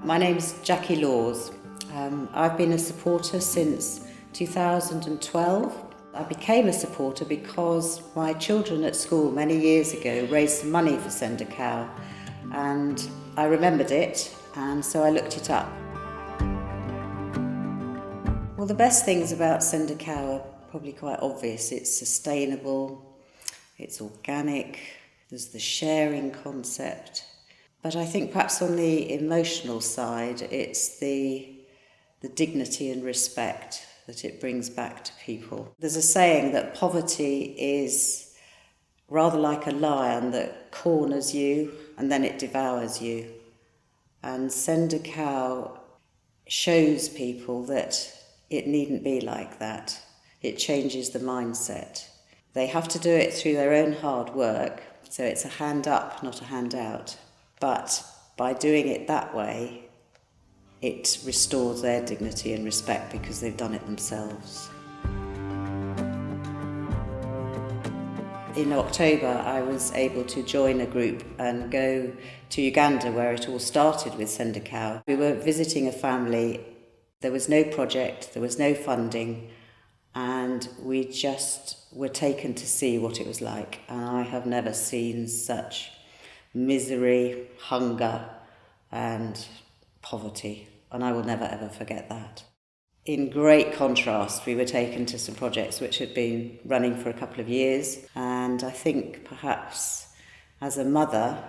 My name's Jackie Laws. I've been a supporter since 2012. I became a supporter because my children at school many years ago raised some money for Send a Cow, and I remembered it, and so I looked it up. Well, the best things about Send a Cow are probably quite obvious. It's sustainable, it's organic, there's the sharing concept. But I think perhaps on the emotional side, it's the dignity and respect that it brings back to people. There's a saying that poverty is rather like a lion that corners you and then it devours you. And Send a Cow shows people that it needn't be like that. It changes the mindset. They have to do it through their own hard work, so it's a hand up, not a hand out. But by doing it that way, it restores their dignity and respect because they've done it themselves. In October, I was able to join a group and go to Uganda, where it all started with Send a Cow. We were visiting a family. There was no project, there was no funding, and we just were taken to see what it was like. And I have never seen such misery, hunger and poverty, and I will never ever forget that. In great contrast, we were taken to some projects which had been running for a couple of years, and I think perhaps as a mother,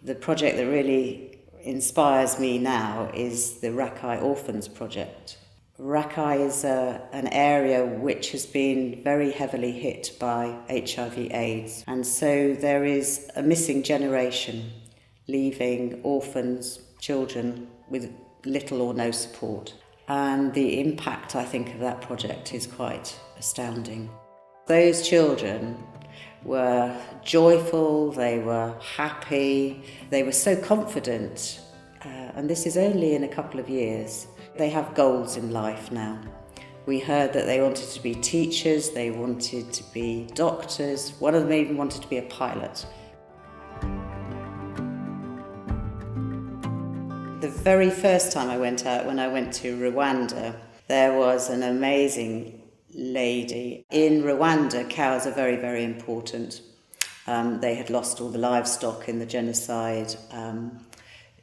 the project that really inspires me now is the Rakai Orphans Project. Rakai is an area which has been very heavily hit by HIV/AIDS, and so there is a missing generation, leaving orphans, children with little or no support. And the impact, I think, of that project is quite astounding. Those children were joyful, they were happy, they were so confident, and this is only in a couple of years. They have goals in life now. We heard that they wanted to be teachers, they wanted to be doctors, one of them even wanted to be a pilot. The very first time I went out, when I went to Rwanda, there was an amazing lady. In Rwanda, cows are very, very important. They had lost all the livestock in the genocide.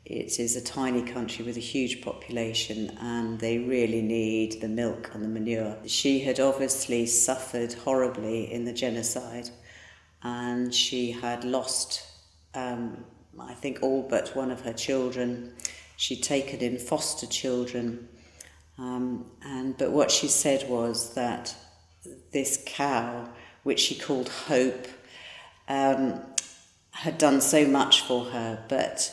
It is a tiny country with a huge population, and they really need the milk and the manure. She had obviously suffered horribly in the genocide, and she had lost, I think, all but one of her children. She'd taken in foster children, but what she said was that this cow, which she called Hope, had done so much for her, but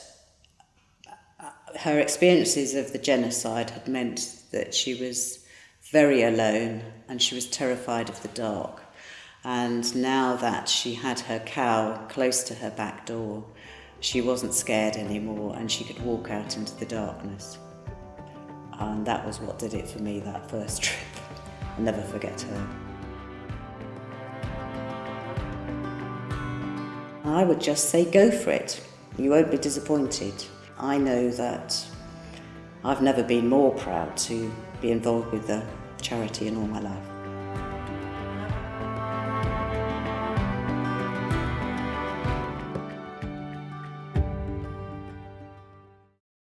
her experiences of the genocide had meant that she was very alone and she was terrified of the dark. And now that she had her cow close to her back door, she wasn't scared anymore and she could walk out into the darkness. And that was what did it for me that first trip. I'll never forget her. I would just say go for it. You won't be disappointed. I know that I've never been more proud to be involved with the charity in all my life.